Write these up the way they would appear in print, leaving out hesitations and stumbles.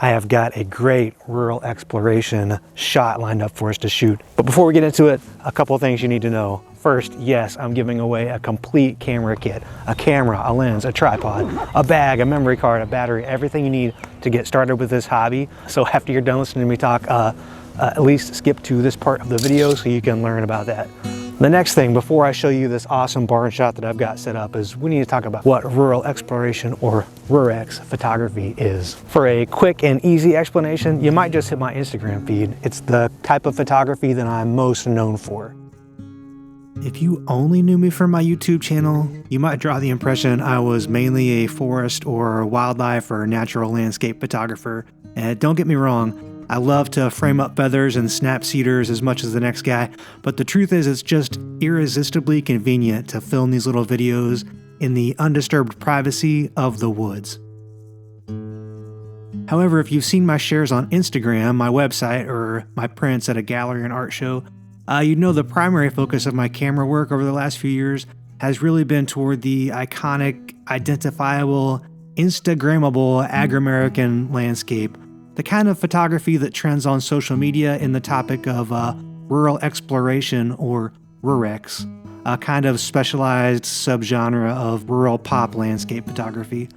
I have got a great rural exploration shot lined up for us to shoot. But before we get into it, a couple of things you need to know. First, yes, I'm giving away a complete camera kit, a camera, a lens, a tripod, a bag, a memory card, a battery, everything you need to get started with this hobby. So after you're done listening to me talk, at least skip to this part of the video so you can learn about that. The next thing, before I show you this awesome barn shot that I've got set up, is we need to talk about what rural exploration or rurex photography is. For a quick and easy explanation, you might just hit my Instagram feed. It's the type of photography that I'm most known for. If you only knew me from my YouTube channel, you might draw the impression I was mainly a forest or wildlife or natural landscape photographer. And don't get me wrong, I love to frame up feathers and snap cedars as much as the next guy, but the truth is it's just irresistibly convenient to film these little videos in the undisturbed privacy of the woods. However, if you've seen my shares on Instagram, my website, or my prints at a gallery and art show, you'd know the primary focus of my camera work over the last few years has really been toward the iconic, identifiable, Instagrammable agri-American landscape. The kind of photography that trends on social media in the topic of rural exploration or rurex, a kind of specialized subgenre of rural pop landscape photography.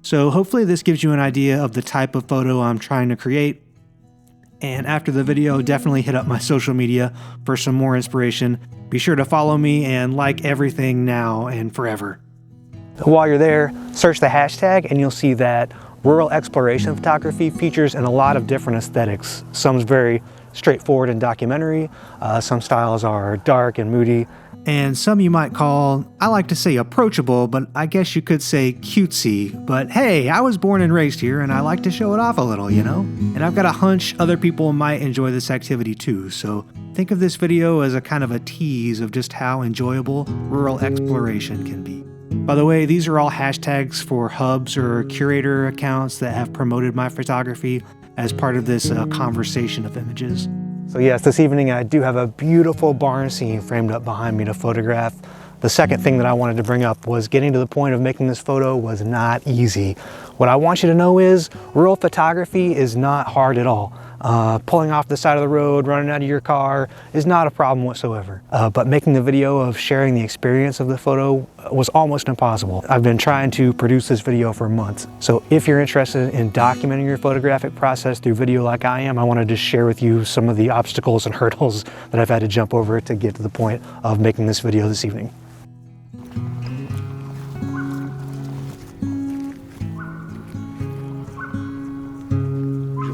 So hopefully this gives you an idea of the type of photo I'm trying to create. And after the video, definitely hit up my social media for some more inspiration. Be sure to follow me and like everything now and forever. While you're there, search the hashtag and you'll see that rural exploration photography features in a lot of different aesthetics. Some's very straightforward and documentary, some styles are dark and moody, and some you might call, I like to say approachable, but I guess you could say cutesy. But hey, I was born and raised here and I like to show it off a little, you know? And I've got a hunch other people might enjoy this activity too, so think of this video as a kind of a tease of just how enjoyable rural exploration can be. By the way, these are all hashtags for hubs or curator accounts that have promoted my photography as part of this conversation of images. So yes, this evening I do have a beautiful barn scene framed up behind me to photograph. The second thing that I wanted to bring up was getting to the point of making this photo was not easy. What I want you to know is rural photography is not hard at all. Pulling off the side of the road, running out of your car is not a problem whatsoever. But making the video of sharing the experience of the photo was almost impossible. I've been trying to produce this video for months. So if you're interested in documenting your photographic process through video like I am, I wanted to share with you some of the obstacles and hurdles that I've had to jump over to get to the point of making this video this evening.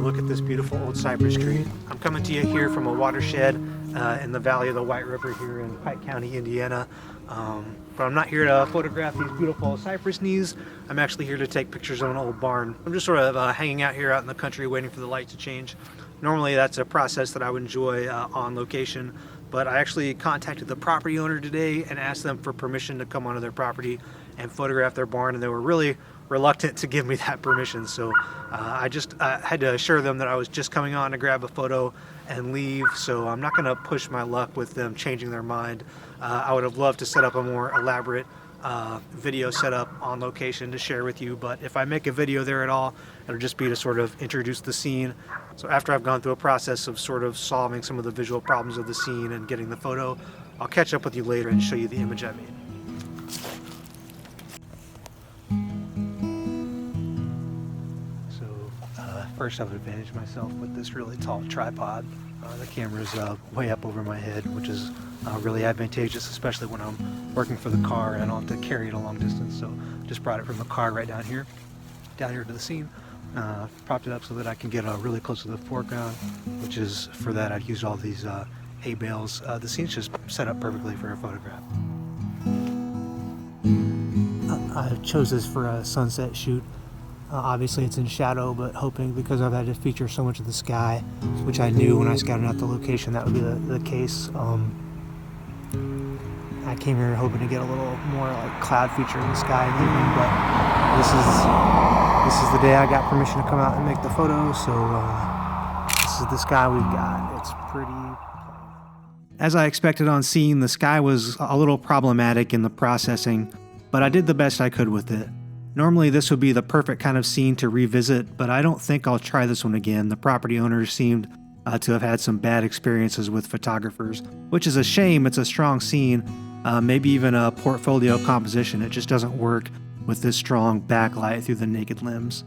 Look at this beautiful old cypress tree. I'm coming to you here from a watershed in the valley of the White River here in Pike County, Indiana. But I'm not here to photograph these beautiful cypress knees. I'm actually here to take pictures of an old barn. I'm just sort of hanging out here out in the country waiting for the light to change. Normally that's a process that I would enjoy on location, but I actually contacted the property owner today and asked them for permission to come onto their property and photograph their barn, and they were really reluctant to give me that permission. So I had to assure them that I was just coming on to grab a photo and leave, so I'm not going to push my luck with them changing their mind. I would have loved to set up a more elaborate video setup on location to share with you, but if I make a video there at all, it'll just be to sort of introduce the scene. So after I've gone through a process of sort of solving some of the visual problems of the scene and getting the photo, I'll catch up with you later and show you the image I made. First, I've advantaged myself with this really tall tripod. The camera's way up over my head, which is really advantageous, especially when I'm working for the car and I don't have to carry it a long distance. So just brought it from the car right down here to the scene. Propped it up so that I can get really close to the foreground, which is, for that I've used all these hay bales. The scene's just set up perfectly for a photograph. I chose this for a sunset shoot. Obviously it's in shadow, but hoping, because I've had to feature so much of the sky, which I knew when I scouted out the location that would be the case. I came here hoping to get a little more like cloud feature in the sky in the evening, but this is the day I got permission to come out and make the photo, so this is the sky we've got. It's pretty. As I expected on scene, the sky was a little problematic in the processing, but I did the best I could with it. Normally this would be the perfect kind of scene to revisit, but I don't think I'll try this one again. The property owners seemed to have had some bad experiences with photographers, which is a shame. It's a strong scene, maybe even a portfolio composition. It just doesn't work with this strong backlight through the naked limbs.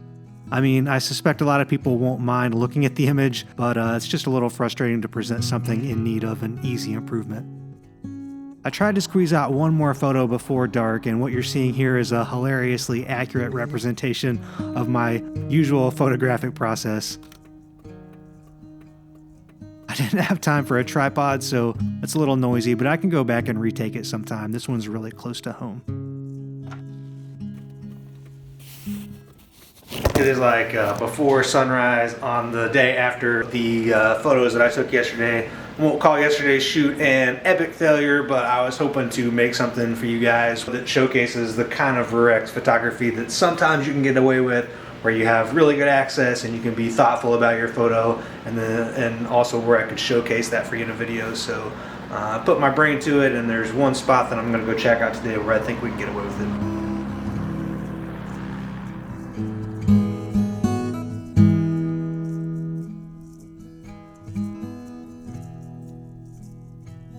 I mean, I suspect a lot of people won't mind looking at the image, but it's just a little frustrating to present something in need of an easy improvement. I tried to squeeze out one more photo before dark, and what you're seeing here is a hilariously accurate representation of my usual photographic process. I didn't have time for a tripod, so it's a little noisy, but I can go back and retake it sometime. This one's really close to home. It is like before sunrise on the day after the photos that I took yesterday. I won't call yesterday's shoot an epic failure, but I was hoping to make something for you guys that showcases the kind of Rurex photography that sometimes you can get away with, where you have really good access and you can be thoughtful about your photo, and also where I could showcase that for you in a video. So I put my brain to it, and there's one spot that I'm going to go check out today where I think we can get away with it.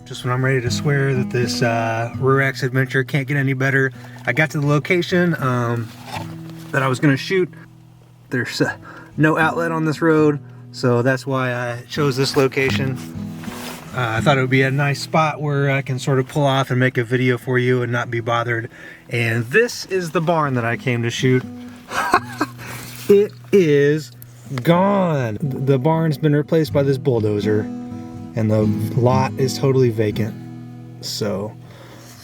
Just when I'm ready to swear that this Rurex adventure can't get any better, I got to the location that I was going to shoot. There's no outlet on this road, so that's why I chose this location. I thought it would be a nice spot where I can sort of pull off and make a video for you and not be bothered. And this is the barn that I came to shoot. It is gone. The barn's been replaced by this bulldozer, and the lot is totally vacant. So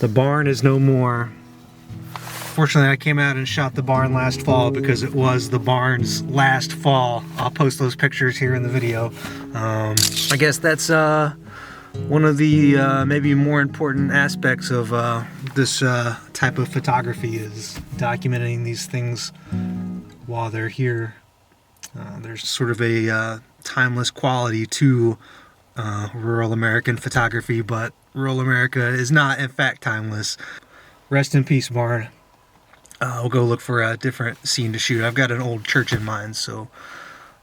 the barn is no more. Fortunately, I came out and shot the barn last fall because it was the barn's last fall. I'll post those pictures here in the video. I guess that's one of the maybe more important aspects of this type of photography, is documenting these things while they're here. There's sort of a timeless quality to rural American photography, but rural America is not, in fact, timeless. Rest in peace, barn. We'll go look for a different scene to shoot. I've got an old church in mind, so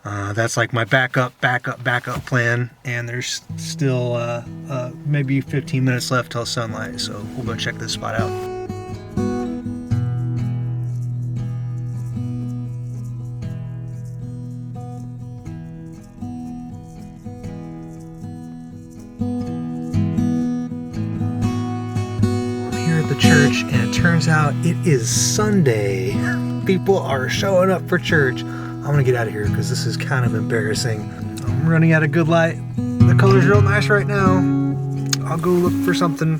that's like my backup plan, and there's still maybe 15 minutes left till sunlight, so we'll go check this spot out. The church, and it turns out it is Sunday. People are showing up for church. I'm gonna get out of here because this is kind of embarrassing. I'm running out of good light. The color's real nice right now. I'll go look for something.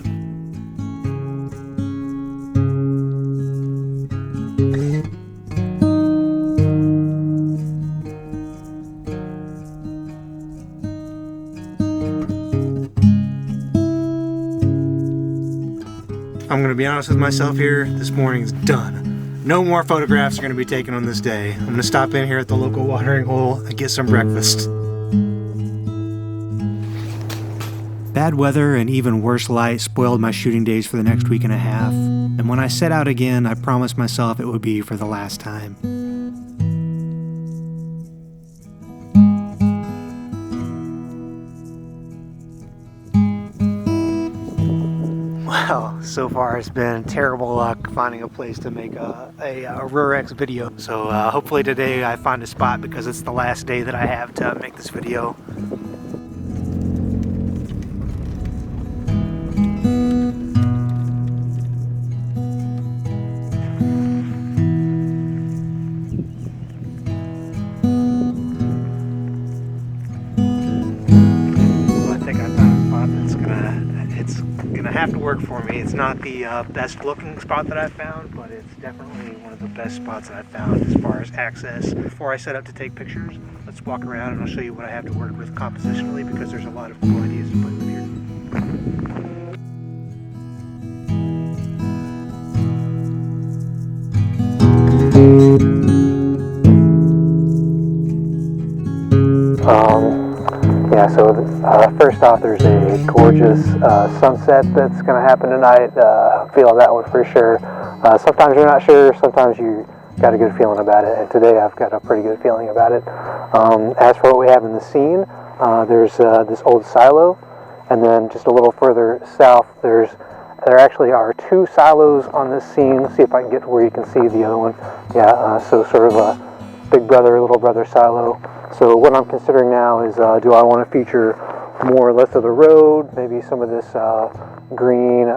I'm going to be honest with myself here, this morning's done. No more photographs are going to be taken on this day. I'm going to stop in here at the local watering hole and get some breakfast. Bad weather and even worse light spoiled my shooting days for the next week and a half. And when I set out again, I promised myself it would be for the last time. Well, so far it's been terrible luck finding a place to make a Rurex video. So hopefully today I find a spot, because it's the last day that I have to make this video. Have to work for me. It's not the best looking spot that I've found, but it's definitely one of the best spots that I've found as far as access. Before I set up to take pictures, let's walk around and I'll show you what I have to work with compositionally, because there's a lot of cool ideas to play with here. Yeah, so first off, there's a gorgeous sunset that's going to happen tonight. Feeling that one for sure. Sometimes you're not sure, sometimes you got a good feeling about it, and today I've got a pretty good feeling about it. As for what we have in the scene, there's this old silo, and then just a little further south there actually are two silos on this scene. Let's see if I can get to where you can see the other one. Yeah, so sort of a big brother, little brother silo. So what I'm considering now is, do I want to feature more or less of the road, maybe some of this green,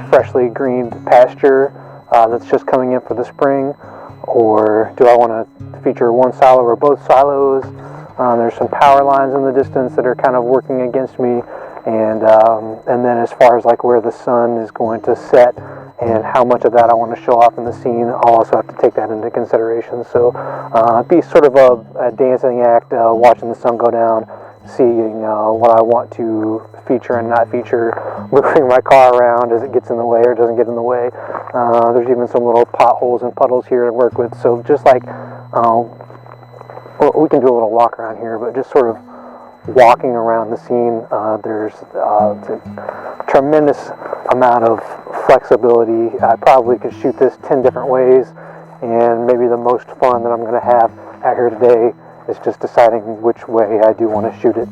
freshly greened pasture that's just coming in for the spring, or do I want to feature one silo or both silos? There's some power lines in the distance that are kind of working against me, and then as far as like where the sun is going to set and how much of that I want to show off in the scene, I'll also have to take that into consideration. So be sort of a dancing act, watching the sun go down, seeing what I want to feature and not feature, moving my car around as it gets in the way or doesn't get in the way. There's even some little potholes and puddles here to work with. So just like, well, we can do a little walk around here, but just sort of walking around the scene, there's a tremendous amount of flexibility. I probably could shoot this 10 different ways, and maybe the most fun that I'm going to have out here today is just deciding which way I do want to shoot it.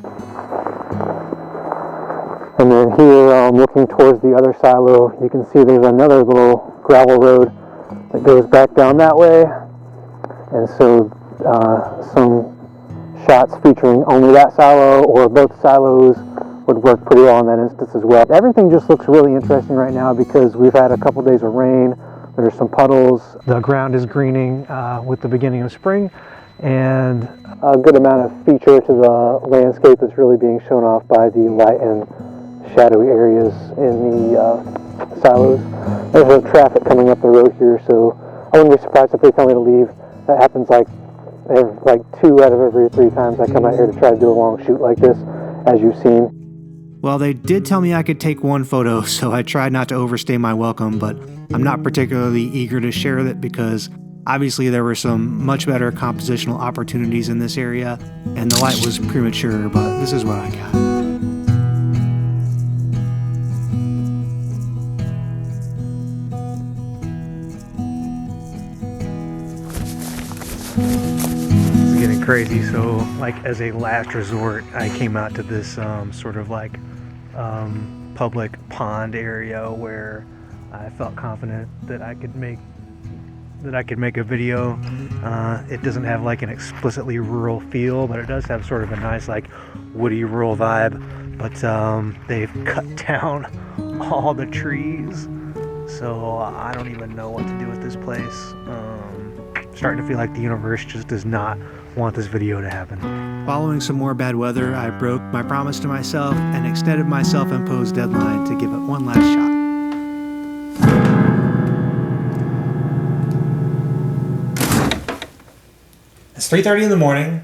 And then here, looking towards the other silo, you can see there's another little gravel road that goes back down that way, and so some shots featuring only that silo or both silos would work pretty well in that instance as well. Everything just looks really interesting right now because we've had a couple days of rain. There's some puddles. The ground is greening with the beginning of spring, and a good amount of feature to the landscape is really being shown off by the light and shadowy areas in the silos. There's no traffic coming up the road here, so I wouldn't be surprised if they tell me to leave. That happens like 2 out of every 3 times I come out here to try to do a long shoot like this, as you've seen. Well, they did tell me I could take one photo, so I tried not to overstay my welcome, but I'm not particularly eager to share it because obviously there were some much better compositional opportunities in this area, and the light was premature, but this is what I got. Crazy. So like as a last resort, I came out to this sort of like public pond area where I felt confident that I could make a video. It doesn't have like an explicitly rural feel, but it does have sort of a nice like woody rural vibe. But they've cut down all the trees, so I don't even know what to do with this place. Starting to feel like the universe just does not want this video to happen. Following some more bad weather, I broke my promise to myself and extended my self-imposed deadline to give it one last shot. It's 3:30 in the morning.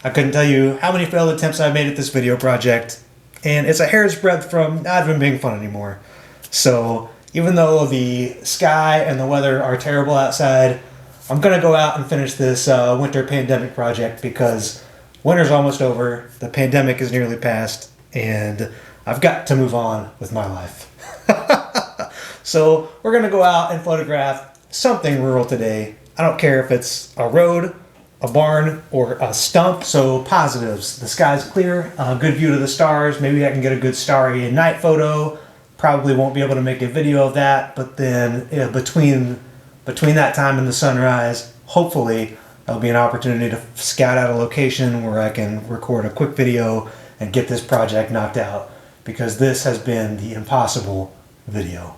I couldn't tell you how many failed attempts I've made at this video project, and it's a hair's breadth from not even being fun anymore. So even though the sky and the weather are terrible outside, I'm going to go out and finish this winter pandemic project because winter's almost over, the pandemic is nearly past, and I've got to move on with my life. So we're going to go out and photograph something rural today. I don't care if it's a road, a barn, or a stump. So positives. The sky's clear, good view to the stars. Maybe I can get a good starry night photo. Probably won't be able to make a video of that, but then between that time and the sunrise, hopefully there'll be an opportunity to scout out a location where I can record a quick video and get this project knocked out, because this has been the impossible video.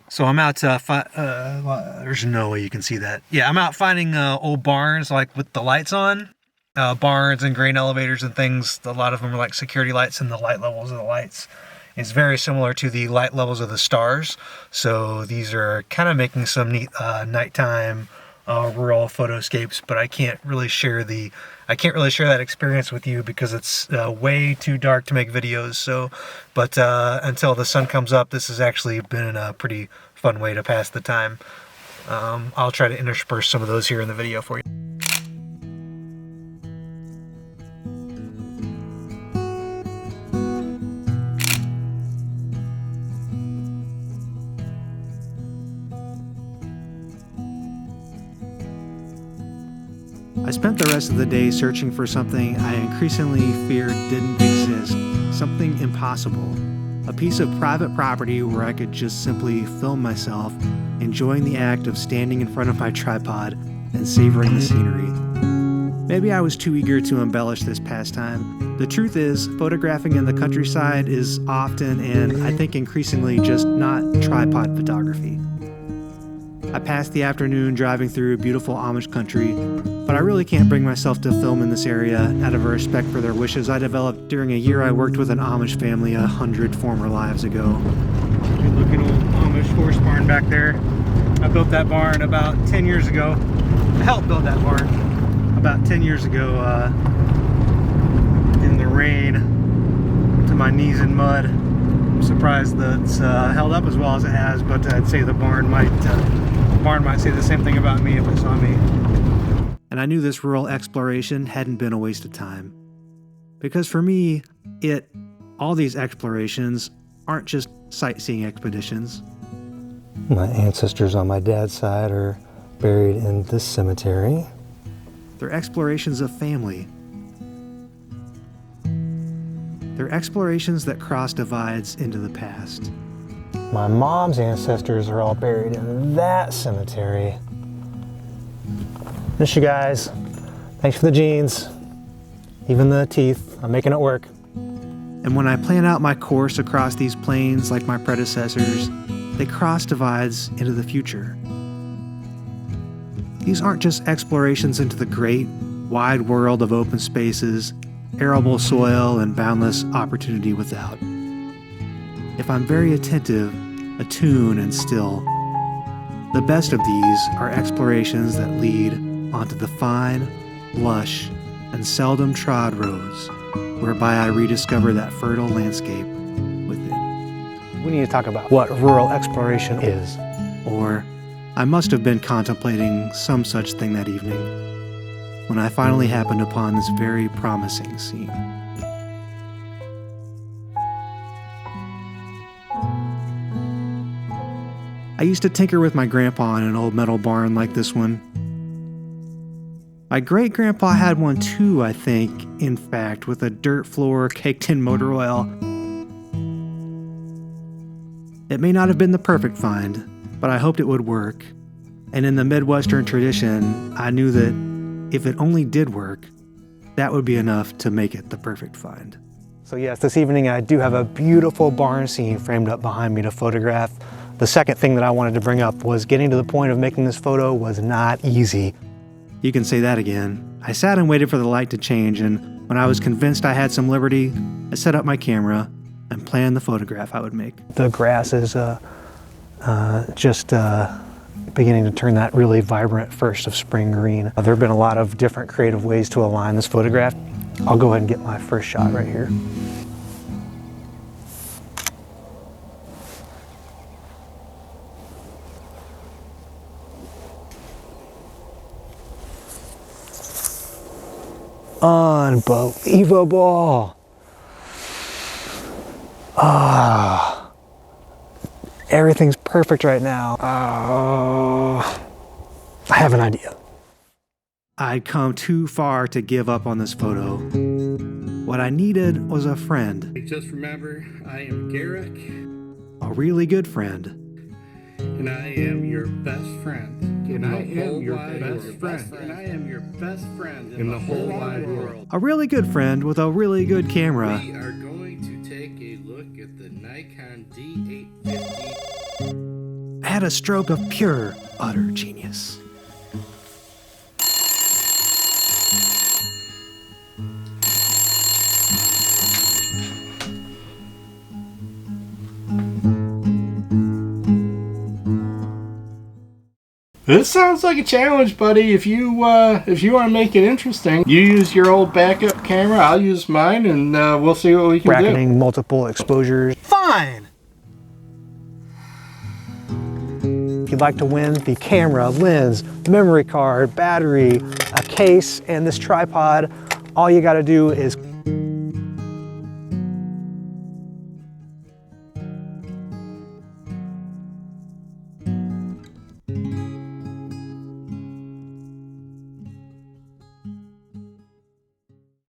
So I'm out there's no way you can see that. Yeah, I'm out finding old barns like with the lights on. Barns and grain elevators and things. A lot of them are like security lights, and the light levels of the lights is very similar to the light levels of the stars. So these are kind of making some neat nighttime rural photoscapes, but I can't really share that experience with you because it's way too dark to make videos. So, but until the sun comes up, this has actually been a pretty fun way to pass the time. I'll try to intersperse some of those here in the video for you. I spent the rest of the day searching for something I increasingly feared didn't exist, something impossible. A piece of private property where I could just simply film myself, enjoying the act of standing in front of my tripod and savoring the scenery. Maybe I was too eager to embellish this pastime. The truth is, photographing in the countryside is often, and I think increasingly, just not tripod photography. I passed the afternoon driving through beautiful Amish country, but I really can't bring myself to film in this area out of a respect for their wishes I developed during a year I worked with an Amish family 100 former lives ago. Good looking old Amish horse barn back there. I built that barn about 10 years ago. I helped build that barn about 10 years ago in the rain to my knees in mud. I'm surprised that it's held up as well as it has, but I'd say the barn might say the same thing about me if it saw me. And I knew this rural exploration hadn't been a waste of time. Because for me, all these explorations aren't just sightseeing expeditions. My ancestors on my dad's side are buried in this cemetery. They're explorations of family. They're explorations that cross divides into the past. My mom's ancestors are all buried in that cemetery. Miss you guys. Thanks for the jeans. Even the teeth. I'm making it work. And when I plan out my course across these plains like my predecessors, they cross divides into the future. These aren't just explorations into the great, wide world of open spaces, arable soil, and boundless opportunity without. If I'm very attentive, attuned, and still, the best of these are explorations that lead onto the fine, lush, and seldom trod roads, whereby I rediscover that fertile landscape within. We need to talk about what rural exploration is. Or I must have been contemplating some such thing that evening, when I finally happened upon this very promising scene. I used to tinker with my grandpa in an old metal barn like this one. My great-grandpa had one too, I think, in fact, with a dirt floor caked in motor oil. It may not have been the perfect find, but I hoped it would work. And in the Midwestern tradition, I knew that if it only did work, that would be enough to make it the perfect find. So yes, this evening I do have a beautiful barn scene framed up behind me to photograph. The second thing that I wanted to bring up was getting to the point of making this photo was not easy. You can say that again. I sat and waited for the light to change, and when I was convinced I had some liberty, I set up my camera and planned the photograph I would make. The grass is just beginning to turn that really vibrant first of spring green. There have been a lot of different creative ways to align this photograph. I'll go ahead and get my first shot right here. Unbelievable. Everything's perfect right now. I have an idea. I'd come too far to give up on this photo. What I needed was a friend. Just remember, I am Garrick. A really good friend. And I am your best friend. And I am your best friend. And I am your best friend in the whole wide world. A really good friend with a really good camera. We are going to take a look at the Nikon D850. I had a stroke of pure, utter genius. This sounds like a challenge, buddy. If you want to make it interesting, you use your old backup camera, I'll use mine, and we'll see what we can Bracketing multiple exposures. Fine! If you'd like to win the camera, lens, memory card, battery, a case, and this tripod, all you gotta do is